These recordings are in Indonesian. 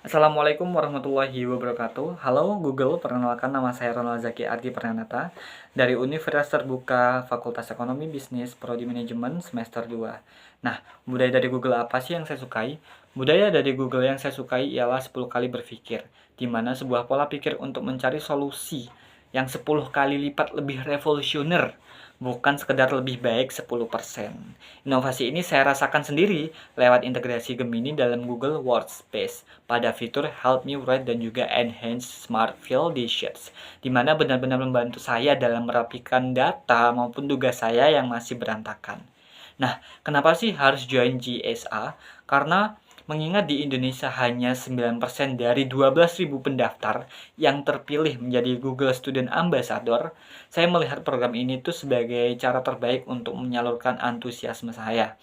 Assalamualaikum warahmatullahi wabarakatuh. Halo Google, perkenalkan nama saya Ronald Zaki Ardi Pranata dari Universitas Terbuka Fakultas Ekonomi Bisnis Prodi Manajemen semester 2. Nah, budaya dari Google apa sih yang saya sukai? Budaya dari Google yang saya sukai ialah 10 kali berpikir, di mana sebuah pola pikir untuk mencari solusi yang 10 kali lipat lebih revolusioner, bukan sekedar lebih baik 10%. Inovasi ini saya rasakan sendiri lewat integrasi Gemini dalam Google Workspace pada fitur Help Me Write dan juga Enhance Smart Validations, di mana benar-benar membantu saya dalam merapikan data maupun tugas saya yang masih berantakan. Nah, kenapa sih harus join GSA? Karena mengingat di Indonesia hanya 9% dari 12.000 pendaftar yang terpilih menjadi Google Student Ambassador, saya melihat program ini tuh sebagai cara terbaik untuk menyalurkan antusiasme saya.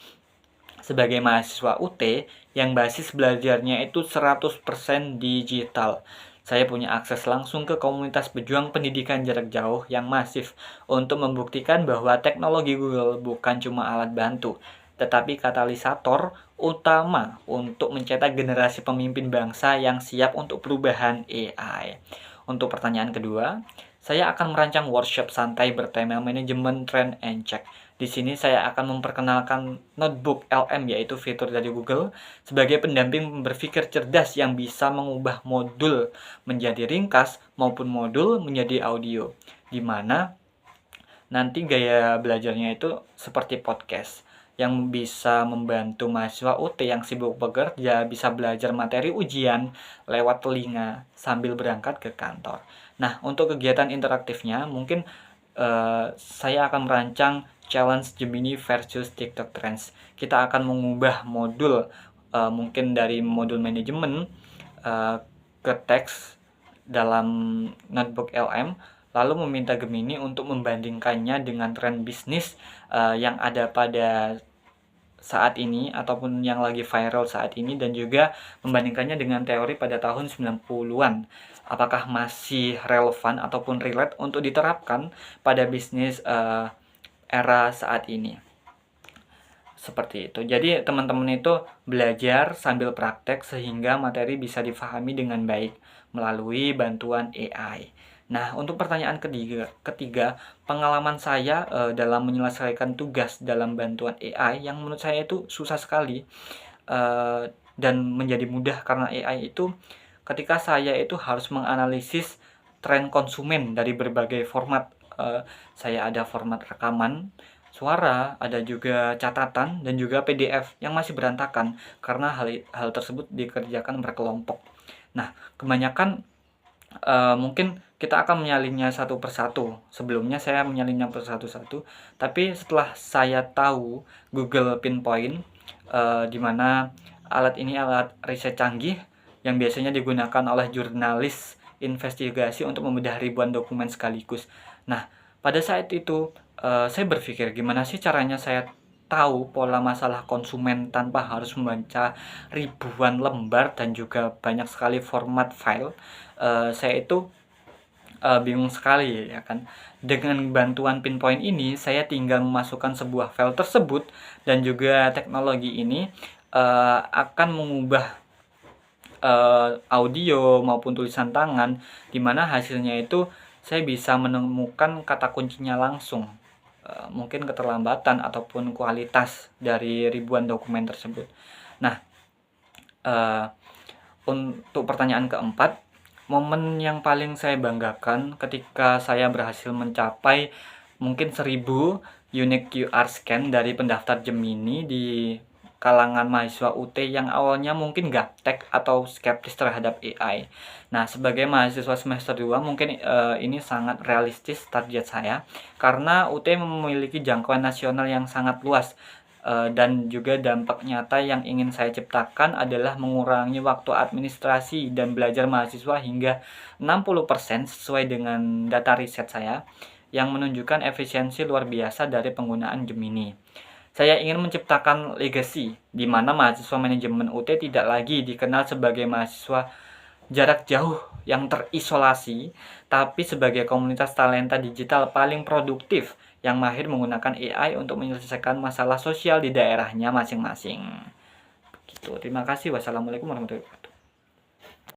Sebagai mahasiswa UT yang basis belajarnya itu 100% digital, saya punya akses langsung ke komunitas pejuang pendidikan jarak jauh yang masif untuk membuktikan bahwa teknologi Google bukan cuma alat bantu, tetapi katalisator utama untuk mencetak generasi pemimpin bangsa yang siap untuk perubahan AI. Untuk pertanyaan kedua, saya akan merancang workshop santai bertema manajemen trend and check. Di sini saya akan memperkenalkan Notebook LM, yaitu fitur dari Google sebagai pendamping berpikir cerdas yang bisa mengubah modul menjadi ringkas maupun modul menjadi audio, di mana nanti gaya belajarnya itu seperti podcast yang bisa membantu mahasiswa UT yang sibuk bekerja bisa belajar materi ujian lewat telinga sambil berangkat ke kantor. Nah, untuk kegiatan interaktifnya mungkin saya akan merancang challenge Gemini versus TikTok Trends. Kita akan mengubah modul mungkin dari modul manajemen ke teks dalam Notebook LM, lalu meminta Gemini untuk membandingkannya dengan tren bisnis yang ada pada saat ini ataupun yang lagi viral saat ini, dan juga membandingkannya dengan teori pada tahun 90-an. Apakah masih relevan ataupun relate untuk diterapkan pada bisnis era saat ini. Seperti itu. Jadi teman-teman itu belajar sambil praktek sehingga materi bisa difahami dengan baik melalui bantuan AI. Nah, untuk pertanyaan ketiga, pengalaman saya dalam menyelesaikan tugas dalam bantuan AI yang menurut saya itu susah sekali dan menjadi mudah karena AI itu ketika saya itu harus menganalisis tren konsumen dari berbagai format. Saya ada format rekaman suara, ada juga catatan, dan juga PDF yang masih berantakan karena hal tersebut dikerjakan berkelompok. Nah, kebanyakan mungkin kita akan menyalinnya satu persatu. Sebelumnya saya menyalinnya persatu-satu, tapi setelah saya tahu Google Pinpoint, di mana alat ini alat riset canggih yang biasanya digunakan oleh jurnalis investigasi untuk membedah ribuan dokumen sekaligus. Nah, pada saat itu saya berpikir gimana sih caranya saya tahu pola masalah konsumen tanpa harus membaca ribuan lembar dan juga banyak sekali format file. Saya itu bingung sekali ya kan. Dengan bantuan Pinpoint ini saya tinggal memasukkan sebuah file tersebut, dan juga teknologi ini akan mengubah audio maupun tulisan tangan, di mana hasilnya itu saya bisa menemukan kata kuncinya langsung. Mungkin keterlambatan ataupun kualitas dari ribuan dokumen tersebut. Nah, untuk pertanyaan keempat, momen yang paling saya banggakan ketika saya berhasil mencapai mungkin 1000 unique QR scan dari pendaftar Gemini di kalangan mahasiswa UT yang awalnya mungkin gaptek atau skeptis terhadap AI. Nah, sebagai mahasiswa semester 2 mungkin ini sangat realistis target saya karena UT memiliki jangkauan nasional yang sangat luas, dan juga dampak nyata yang ingin saya ciptakan adalah mengurangi waktu administrasi dan belajar mahasiswa hingga 60% sesuai dengan data riset saya yang menunjukkan efisiensi luar biasa dari penggunaan Gemini. Saya ingin menciptakan legacy di mana mahasiswa manajemen UT tidak lagi dikenal sebagai mahasiswa jarak jauh yang terisolasi, tapi sebagai komunitas talenta digital paling produktif yang mahir menggunakan AI untuk menyelesaikan masalah sosial di daerahnya masing-masing. Gitu. Terima kasih. Wassalamualaikum warahmatullahi wabarakatuh.